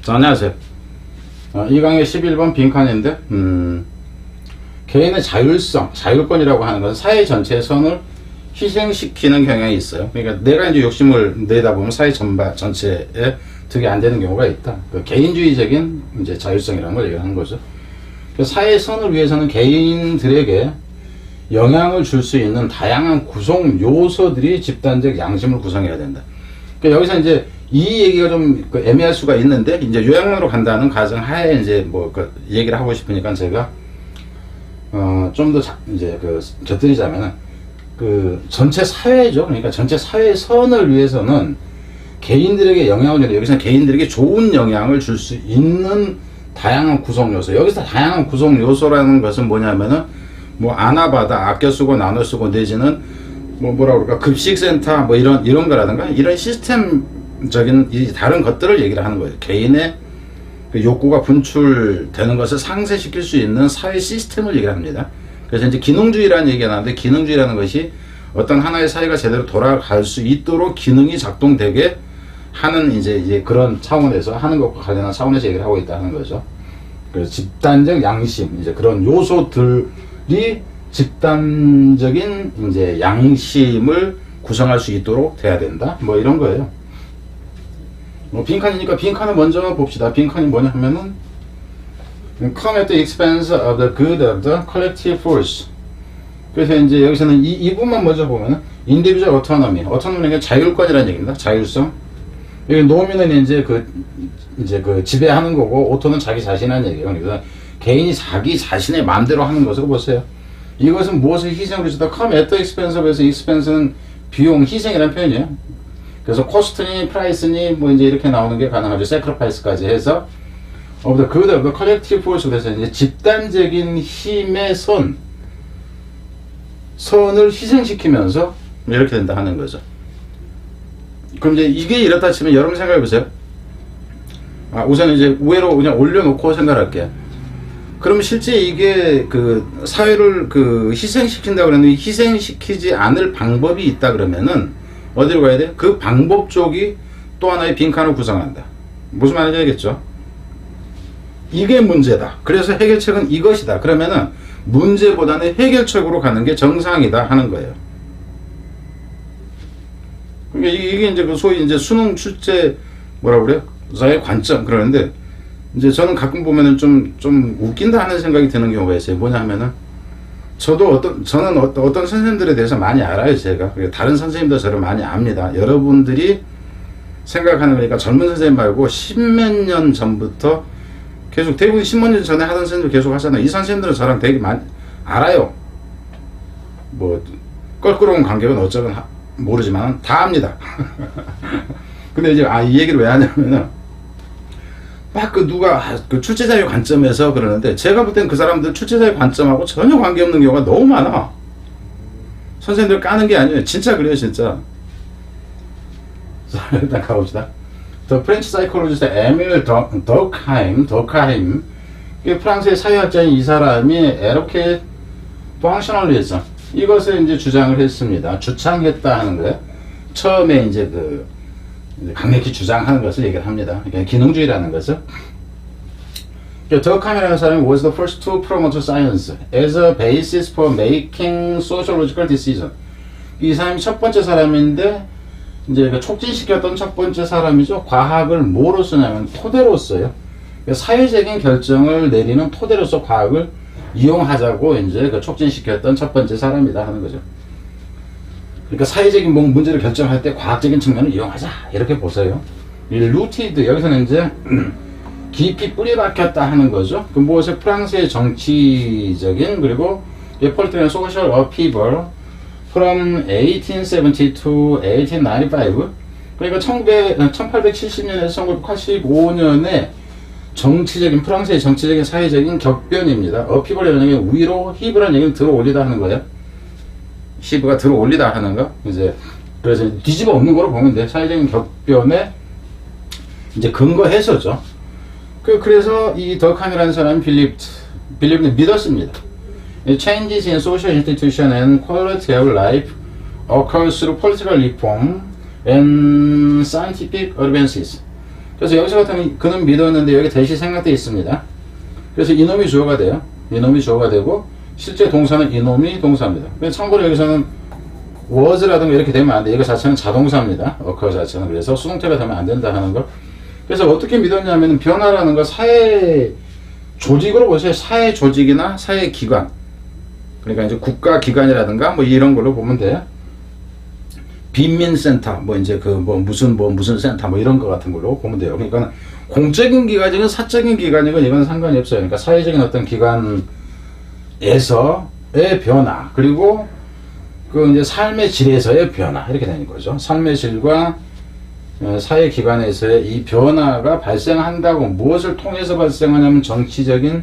자, 안녕하세요. 이 강의 11번 빈칸인데, 개인의 자율성, 자율권이라고 하는 것은 사회 전체의 선을 희생시키는 경향이 있어요. 그러니까 내가 이제 욕심을 내다 보면 사회 전체에 득이 안 되는 경우가 있다. 그 개인주의적인 이제 자율성이라는 걸 얘기하는 거죠. 그 사회의 선을 위해서는 개인들에게 영향을 줄 수 있는 다양한 구성 요소들이 집단적 양심을 구성해야 된다. 그러니까 여기서 이제 이 얘기가 좀 애매할 수가 있는데, 이제 요약론으로 간다는 가정 하에 이제 얘기를 하고 싶으니까 제가 좀 더 이제 곁들이자면은 전체 사회죠. 그러니까 전체 사회의 선을 위해서는 개인들에게 영향을 주는, 여기서는 개인들에게 좋은 영향을 줄 수 있는 다양한 구성 요소. 여기서 다양한 구성 요소라는 것은 뭐냐면은 아나바다, 아껴 쓰고 나눠 쓰고 내지는 뭐라 그럴까, 급식센터 이런 거라든가 이런 시스템적인 이 다른 것들을 얘기를 하는 거예요. 개인의 욕구가 분출되는 것을 상쇄시킬 수 있는 사회 시스템을 얘기를 합니다. 그래서 이제 기능주의라는 얘기가 나왔는데, 기능주의라는 것이 어떤 하나의 사회가 제대로 돌아갈 수 있도록 기능이 작동되게 하는 이제 그런 차원에서 하는 것과 관련한 차원에서 얘기를 하고 있다는 거죠. 그래서 집단적 양심, 이제 그런 요소들이 집단적인 이제 양심을 구성할 수 있도록 돼야 된다. 이런 거예요. 빈칸이니까 빈칸을 먼저 봅시다. 빈칸이 뭐냐 하면은 come at the expense of the good of the collective force. 그래서 이제 여기서는 이 부분만 먼저 보면은 individual autonomy, autonomy는 자율권이라는 얘기입니다. 자율성. 여기 노미는 이제 지배하는 거고, 오토는 자기 자신이라는 얘기예요. 그래서 개인이 자기 자신의 마음대로 하는 것으로 보세요. 이것은 무엇을 희생으로 주다, come at the expense of에서 expense는 비용, 희생이라는 표현이에요. 그래서 코스트니, 프라이스니 이제 이렇게 나오는 게 가능하죠. sacrifice까지 해서 of the good of the collective force. 그래서 이제 집단적인 힘의 선을 희생시키면서 이렇게 된다 하는 거죠. 그럼 이제 이게 이렇다 치면 여러분 생각해 보세요. 우선 이제 우회로 그냥 올려놓고 생각할게요. 그럼 실제 이게 사회를 희생시킨다 그러는데, 희생시키지 않을 방법이 있다 그러면은 어디로 가야 돼? 그 방법 쪽이 또 하나의 빈칸을 구성한다. 무슨 말인지 알겠죠? 이게 문제다. 그래서 해결책은 이것이다. 그러면은 문제보다는 해결책으로 가는 게 정상이다 하는 거예요. 그러니까 이게 이제 소위 이제 수능 출제 자의 관점 그러는데, 이제 저는 가끔 보면은 좀 웃긴다 하는 생각이 드는 경우가 있어요. 뭐냐 하면은, 저는 어떤 선생님들에 대해서 많이 알아요, 제가. 다른 선생님도 저를 많이 압니다. 여러분들이 생각하는 거니까 젊은 선생님 말고 십몇 년 전부터 계속, 대부분 10몇 년 전에 하던 선생님들 계속 하잖아요. 이 선생님들은 저랑 되게 많이 알아요. 껄끄러운 관계는 어쩌면 모르지만 다 압니다. 근데 이제 이 얘기를 왜 하냐면은, 누가 출제자의 관점에서 그러는데, 제가 볼 땐 그 사람들 출제자의 관점하고 전혀 관계없는 경우가 너무 많아. 선생님들 까는 게 아니에요. 진짜 그래요, 진짜. 자, 일단 가봅시다. The French psychologist Emile Durkheim, 프랑스의 사회학자인 이 사람이 이렇게 functionalism, 이것을 이제 주장을 했습니다. 주창했다 하는 거예요. 처음에 이제 강력히 주장하는 것을 얘기를 합니다. 그러니까 기능주의라는 것을. 더카임이라는 사람이 was the first to promote science as a basis for making sociological decision. 이 사람이 첫 번째 사람인데, 이제 촉진시켰던 첫 번째 사람이죠. 과학을 뭐로 쓰냐면 토대로 써요. 사회적인 결정을 내리는 토대로서 과학을 이용하자고 이제 촉진시켰던 첫 번째 사람이다 하는 거죠. 그러니까 사회적인 문제를 결정할 때 과학적인 측면을 이용하자, 이렇게 보세요. 이 루티드, 여기서는 이제 깊이 뿌리 박혔다 하는 거죠. 무엇이 프랑스의 정치적인, 그리고 political and social upheaval from 1870 to 1895. 그러니까 1870년에서 1985년에 프랑스의 정치적인 사회적인 격변입니다. upheaval이라는 게 위로, 히브라는 얘기는 들어 올리다 하는 거예요. 히브가 들어 올리다 하는 거. 그래서 뒤집어 엎는 거로 보면 돼. 사회적인 격변의 이제 근거해서죠. 그래서 이 더캄이라는 사람이 믿었습니다. Changes in social institution and quality of life occurs through political reform and scientific advances. 그래서 여기서 같으면 그는 믿었는데 여기 대시 생략되어 있습니다. 그래서 이놈이 주어가 돼요. 이놈이 주어가 되고 실제 동사는 이놈이 동사입니다. 참고로 여기서는 was라든가 이렇게 되면 안 돼. 이거 자체는 자동사입니다. occur 자체는. 그래서 수동태가 되면 안 된다 하는 거. 그래서 어떻게 믿었냐면 변화라는 거 사회 조직으로 보세요. 사회 조직이나 사회 기관. 그러니까 이제 국가 기관이라든가 뭐 이런 걸로 보면 돼요. 빈민센터, 뭐 이제 그 무슨 센터 뭐 이런 거 같은 걸로 보면 돼요. 그러니까 공적인 기관이건 사적인 기관이건 이건 상관이 없어요. 그러니까 사회적인 어떤 기관에서의 변화, 그리고 그 이제 삶의 질에서의 변화 이렇게 되는 거죠. 삶의 질과 사회 기관에서의 이 변화가 발생한다고 무엇을 통해서 발생하냐면 정치적인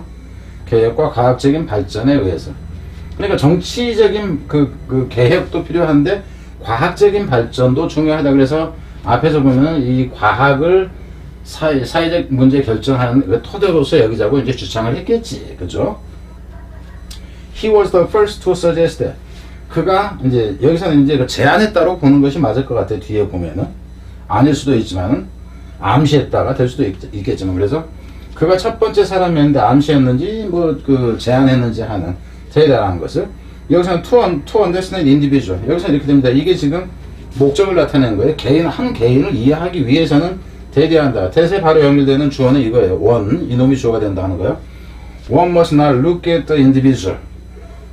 개혁과 과학적인 발전에 의해서. 그러니까 정치적인 그 개혁도 필요한데 과학적인 발전도 중요하다. 그래서 앞에서 보면 이 과학을 사회적 문제 결정하는 그 토대로서 여기자고 이제 주장을 했겠지. 그죠? He was the first to suggest that. 그가 이제 여기서는 이제 그 제안했다고 보는 것이 맞을 것 같아요. 뒤에 보면은. 아닐 수도 있지만 암시했다가 될 수도 있겠지만 그래서 그가 첫 번째 사람이었는데 암시했는지 뭐 그 제안했는지 하는 대단한 것을 여기서는 to understand individual 여기서 이렇게 됩니다. 이게 지금 목적을 나타내는 거예요. 한 개인을 이해하기 위해서는 대대한다. 대세 바로 연결되는 주어는 이거예요. one 이놈이 주어가 된다 하는 거예요. One must not look at the individual.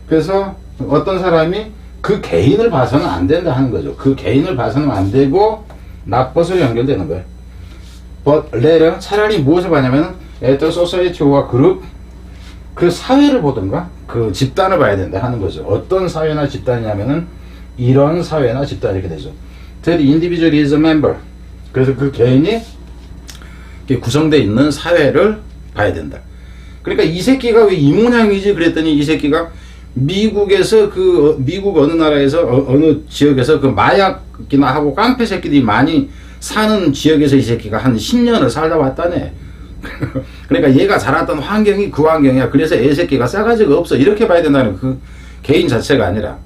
그래서 어떤 사람이 그 개인을 봐서는 안 된다 하는 거죠. 그 개인을 봐서는 안 되고 나빠서 연결되는 거예요. But later 차라리 무엇을 봐냐면 at the society와 그룹 그 사회를 보든가 그 집단을 봐야 된다 하는 거죠. 어떤 사회나 집단이냐면은 이런 사회나 집단 이렇게 되죠. That individual is a member. 그래서 그 개인이 구성되어 있는 사회를 봐야 된다. 그러니까 이 새끼가 왜 이 모양이지 그랬더니 이 새끼가 미국에서 미국 어느 나라에서 어느 지역에서 그 마약이나 하고 깡패 새끼들이 많이 사는 지역에서 이 새끼가 한 10년을 살다 왔다네. 그러니까 얘가 자랐던 환경이 그 환경이야. 그래서 애 새끼가 싸가지가 없어. 이렇게 봐야 된다는 그 개인 자체가 아니라.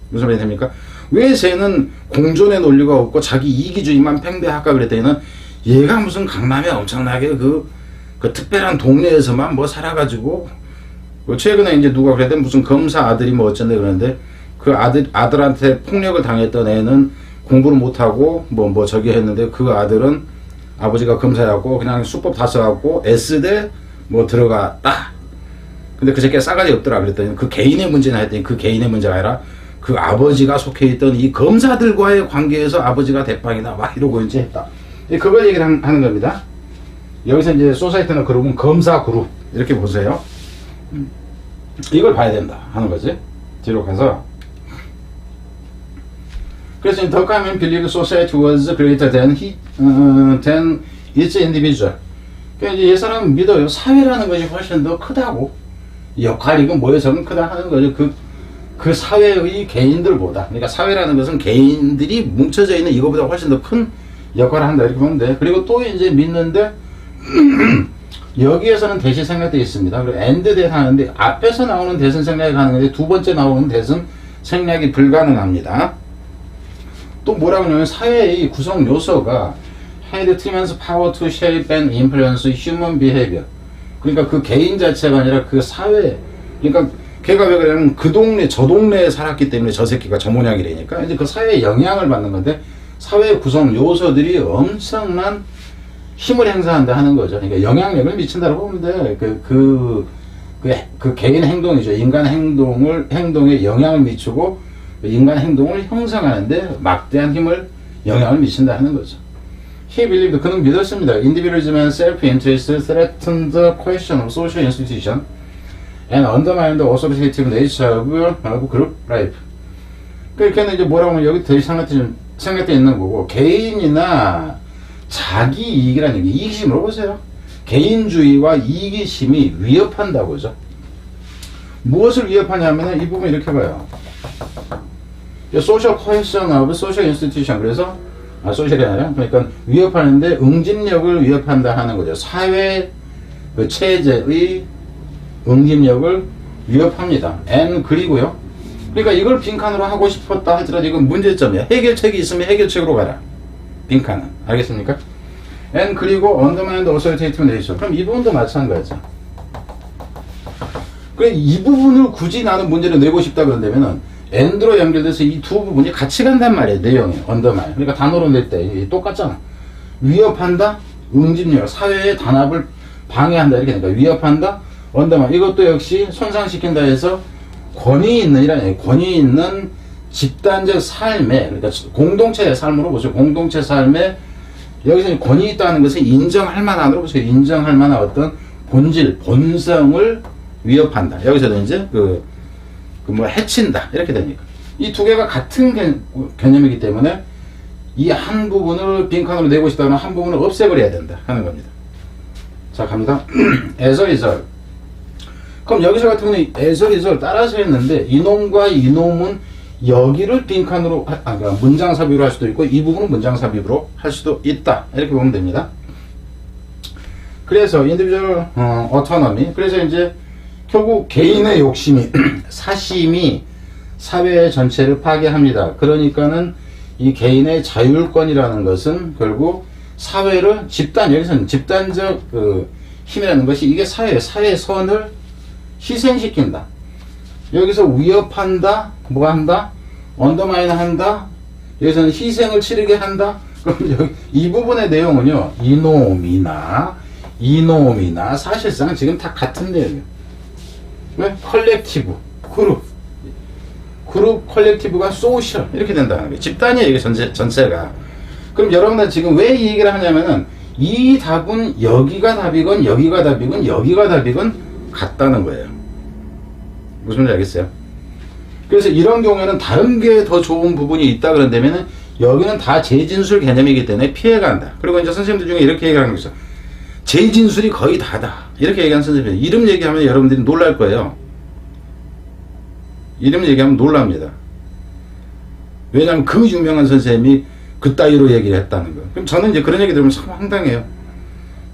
무슨 말이 됩니까? 왜 쟤는 공존의 논리가 없고 자기 이기주의만 팽배할까 그랬더니는 얘가 무슨 강남에 엄청나게 그 특별한 동네에서만 뭐 살아가지고 최근에 이제 누가 그랬대 무슨 검사 아들이 뭐 어쩐데 그러는데 그 아들한테 폭력을 당했던 애는 공부를 못하고 뭐 저기 했는데 그 아들은 아버지가 검사였고 그냥 수법 다 써갖고 S대 뭐 들어갔다. 근데 그 새끼가 싸가지 없더라 그랬더니 그 개인의 문제나 했더니 그 개인의 문제가 아니라 그 아버지가 속해 있던 이 검사들과의 관계에서 아버지가 대빵이다 막 이러고 이제 했다. 그걸 얘기를 하는 겁니다. 여기서 이제 소사이티나 그룹은 검사 그룹 이렇게 보세요. 이걸 봐야 된다 하는 거지. 뒤로 가서 그래서 덕하면 believe society was greater than its individual. 그러니까 이제 이 사람은 믿어요. 사회라는 것이 훨씬 더 크다고. 역할이건 뭐에서는 크다 하는 거죠. 그 사회의 개인들보다. 그러니까 사회라는 것은 개인들이 뭉쳐져 있는 이거보다 훨씬 더 큰 역할을 한다 이렇게 보면 돼. 그리고 또 이제 믿는데 여기에서는 대시 생략되어 있습니다. 그리고 and 대사 하는데 앞에서 나오는 대선 생략이 가능한데 두 번째 나오는 대선 생략이 불가능합니다. 또 뭐라고 하냐면 사회의 구성 요소가 had tremendous power to shape and influence human behavior. 그러니까 그 개인 자체가 아니라 그 사회. 그러니까 걔가 왜 그러냐면 그 동네 저 동네에 살았기 때문에 저 새끼가 저 모양이라니까 이제 그 사회에 영향을 받는 건데 사회 구성 요소들이 엄청난 힘을 행사한다 하는 거죠. 그러니까 영향력을 미친다고 보면 돼. 그 개인 행동이죠. 인간 행동에 영향을 미치고 인간 행동을 형성하는데 막대한 영향을 미친다 하는 거죠. He believed, 그는 믿었습니다. Individualism and self-interest threatened the question of social institution and undermined the associative nature of group life. 그렇게는 이제 뭐라고 하면 여기 대시 생각되어 있는 거고 개인이나 자기 이익이라는 얘기, 이기심으로 보세요. 개인주의와 이기심이 위협한다고죠. 무엇을 위협하냐면 이 부분 이렇게 봐요. social cohesion of social institution. 그래서 소셜이 아니라 그러니까 위협하는데 응집력을 위협한다 하는 거죠. 사회 그 체제의 응집력을 위협합니다. and 그리고요. 그러니까 이걸 빈칸으로 하고 싶었다 하더라도 이건 문제점이야. 해결책이 있으면 해결책으로 가라. 빈칸은. 알겠습니까? and 그리고 undermine the authoritative nature. 그럼 이 부분도 마찬가지죠. 그래 이 부분을 굳이 나는 문제를 내고 싶다 그런다면은 and로 연결돼서 이 두 부분이 같이 간단 말이에요. 내용이 undermine. 그러니까 단어로 낼 때 똑같잖아. 위협한다, 응집력, 사회의 단합을 방해한다 이렇게 되니까 위협한다, undermine. 이것도 역시 손상시킨다 해서 권위 있는 이라는 얘기. 권위 있는 집단적 삶에 그러니까 공동체의 삶으로 보죠. 공동체 삶에 여기서 권위 있다는 것은 인정할 만한으로 보세요. 인정할 만한 어떤 본질, 본성을 위협한다. 여기서도 이제 뭐 해친다 이렇게 되니까 이 두 개가 같은 개념이기 때문에 이 한 부분을 빈칸으로 내고 싶다면 한 부분을 없애버려야 된다 하는 겁니다. 자 갑니다. as a result. 그럼 여기서 같은 경우는 as a result 따라서 했는데 이놈과 이놈은 여기를 빈칸으로 그러니까 문장 삽입으로 할 수도 있고 이 부분은 문장 삽입으로 할 수도 있다 이렇게 보면 됩니다. 그래서 individual autonomy. 그래서 이제 결국 개인의 욕심이 사심이 사회 전체를 파괴합니다. 그러니까는 이 개인의 자율권이라는 것은 결국 사회를 여기서는 집단적 힘이라는 것이 이게 사회의 선을 희생시킨다. 여기서 위협한다, 뭐 한다, 언더마인 한다, 여기서는 희생을 치르게 한다. 그럼 여기 이 부분의 내용은요, 이놈이나 사실상 지금 다 같은 내용이에요. 왜? 컬렉티브, 그룹 컬렉티브가 소셜 이렇게 된다는 거예요. 집단이에요, 이게 전체가. 그럼 여러분들 지금 왜 이 얘기를 하냐면은 이 답은 여기가 답이건 여기가 답이건 여기가 답이건 같다는 거예요. 무슨 말인지 알겠어요? 그래서 이런 경우에는 다른 게 더 좋은 부분이 있다 그런다면은 여기는 다 재진술 개념이기 때문에 피해간다. 그리고 이제 선생님들 중에 이렇게 얘기하는 거 있어. 재진술이 거의 다다. 이렇게 얘기하는 선생님들. 이름 얘기하면 여러분들이 놀랄 거예요. 이름 얘기하면 놀랍니다. 왜냐하면 그 유명한 선생님이 그따위로 얘기를 했다는 거. 그럼 저는 이제 그런 얘기 들으면 참 황당해요.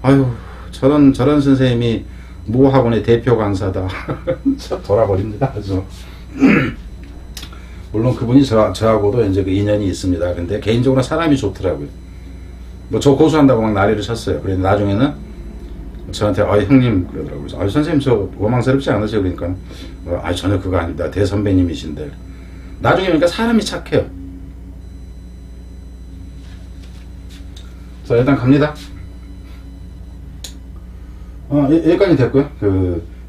아유, 저런 선생님이 모 학원의 대표 강사다. 참 돌아버립니다. 아주. 물론 그분이 저하고도 이제 그 인연이 있습니다. 근데 개인적으로 사람이 좋더라고요. 뭐 저 고소한다고 막 난리를 쳤어요. 그런데 나중에는 저한테 형님 그러더라고요. 선생님 저 원망스럽지 않으세요? 그러니까 전혀 그거 아닙니다. 대선배님이신데. 나중에 그러니까 사람이 착해요. 자 일단 갑니다. 여기까지 됐고요.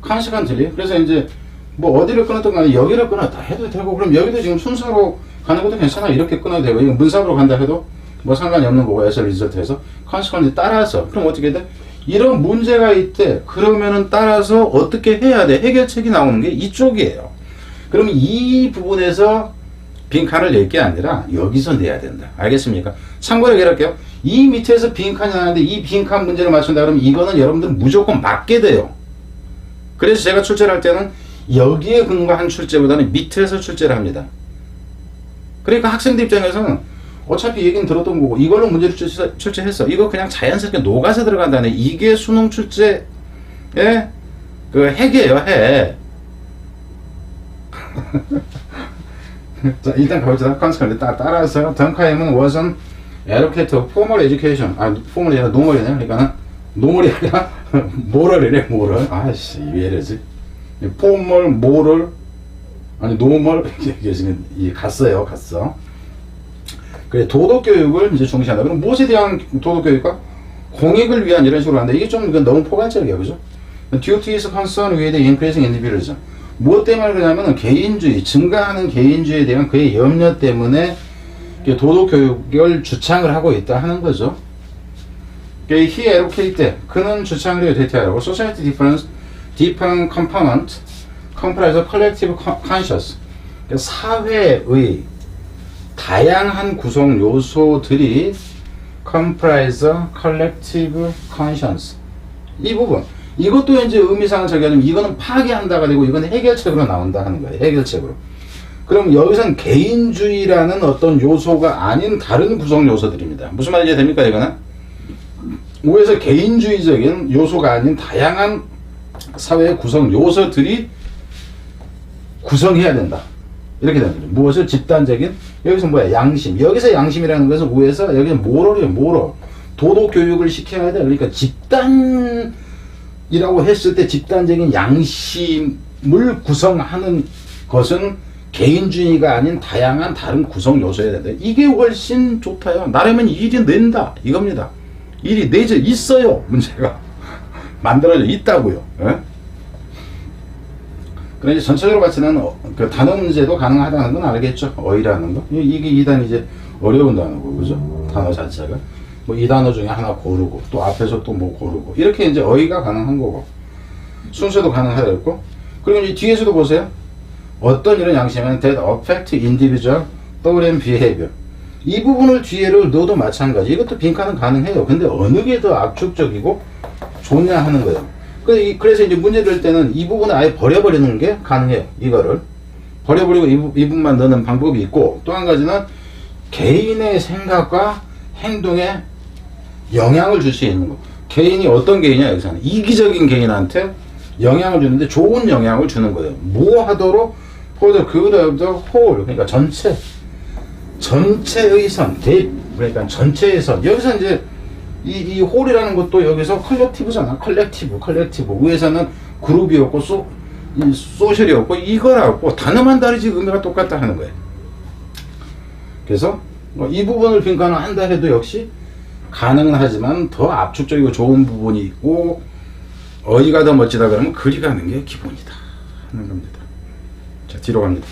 컨시퀀틀리. 그래서 이제 뭐 어디를 끊었든 간에 여기를 끊었다 해도 되고, 그럼 여기도 지금 순서로 가는 것도 괜찮아. 이렇게 끊어도 되고, 이거 문sab으로 간다 해도 뭐 상관이 없는 거고, 에서 리저트에서 컨시퀀틀리 따라서. 그럼 어떻게 돼? 이런 문제가 있대. 그러면은 따라서 어떻게 해야 돼? 해결책이 나오는 게 이쪽이에요. 그럼 이 부분에서 빈칸을 낼 게 아니라 여기서 내야 된다. 알겠습니까? 참고로 얘기할게요. 이 밑에서 빈칸이 나는데 이 빈칸 문제를 맞춘다 그러면 이거는 여러분들 무조건 맞게 돼요. 그래서 제가 출제를 할 때는 여기에 근거한 출제보다는 밑에서 출제를 합니다. 그러니까 학생들 입장에서는 어차피 얘기는 들었던 거고 이걸로 문제를 출제했어. 이거 그냥 자연스럽게 녹아서 들어간다네. 이게 수능 출제의 핵이에요, 핵. 자, 일단 가보자. 컨스컨트 따라서 덩카임은 wasn't allocated to formal education. formal이 아니라 노멀이네요. 그러니까 노멀이 아니라 모럴이래, 모럴. 아씨, 왜 이러지? formal, moral, 노멀 이게 지금 갔어요, 갔어. 그래, 도덕교육을 이제 중시한다. 그럼 무엇에 대한 도덕교육과? 공익을 위한 이런 식으로 하는데 이게 좀 너무 포괄적이야, 그죠? Duty is concerned with increasing individualism. 무엇 때문에 그러냐면 개인주의, 증가하는 개인주의에 대한 그의 염려 때문에 도덕교육을 주창을 하고 있다 하는 거죠. He advocated, 그는 주창을 해요, 대퇴하라고. Society different component comprise a collective conscious. 사회의 다양한 구성 요소들이 comprise a collective conscience. 이 부분. 이것도 이제 의미상은 저기 하면 이거는 파괴한다가 되고 이건 해결책으로 나온다 하는 거예요. 해결책으로. 그럼 여기선 개인주의라는 어떤 요소가 아닌 다른 구성 요소들입니다. 무슨 말인지 됩니까, 이거는? 오에서 개인주의적인 요소가 아닌 다양한 사회의 구성 요소들이 구성해야 된다. 이렇게 되는 거죠. 무엇을? 집단적인, 여기서 뭐야? 양심. 여기서 양심이라는 것은 우에서, 여기는 모럴이에요, 모럴. 도덕 교육을 시켜야 돼. 그러니까 집단이라고 했을 때 집단적인 양심을 구성하는 것은 개인주의가 아닌 다양한 다른 구성 요소여야 된다. 이게 훨씬 좋다요. 나라면 일이 낸다 이겁니다. 일이 내져 있어요. 문제가 만들어져 있다고요. 예? 그런데 전체적으로 봤을 때는 그 단어 문제도 가능하다는 건 알겠죠. 어이라는 거. 이게 2단 이제 어려운 단어고, 그죠? 단어 자체가. 뭐 이 단어 중에 하나 고르고, 또 앞에서 또 뭐 고르고. 이렇게 이제 어이가 가능한 거고. 순서도 가능하다고. 그리고 이제 뒤에서도 보세요. 어떤 이런 양식은 that affect individual thought and behavior. 이 부분을 뒤에를 넣어도 마찬가지. 이것도 빈칸은 가능해요. 근데 어느 게 더 압축적이고 좋냐 하는 거예요. 그래서 이제 문제 될 때는 이 부분을 아예 버려버리는 게 가능해요. 이거를. 버려버리고 이 부분만 넣는 방법이 있고, 또 한 가지는 개인의 생각과 행동에 영향을 줄 수 있는 거. 개인이 어떤 개인이냐, 여기서는. 이기적인 개인한테 영향을 주는데 좋은 영향을 주는 거예요. 뭐 하도록? for the good of the whole. 그러니까 전체의 선. 그러니까 전체의 선. 여기서 이제 이 홀이라는 것도 여기서 컬렉티브잖아. 컬렉티브. 위에서는 그룹이었고, 소셜이었고, 이거라고. 단어만 다르지 의미가 똑같다 하는 거예요. 그래서 이 부분을 빈칸을 한다 해도 역시 가능은 하지만 더 압축적이고 좋은 부분이 있고, 어이가 더 멋지다 그러면 그리 가는 게 기본이다 하는 겁니다. 자, 뒤로 갑니다.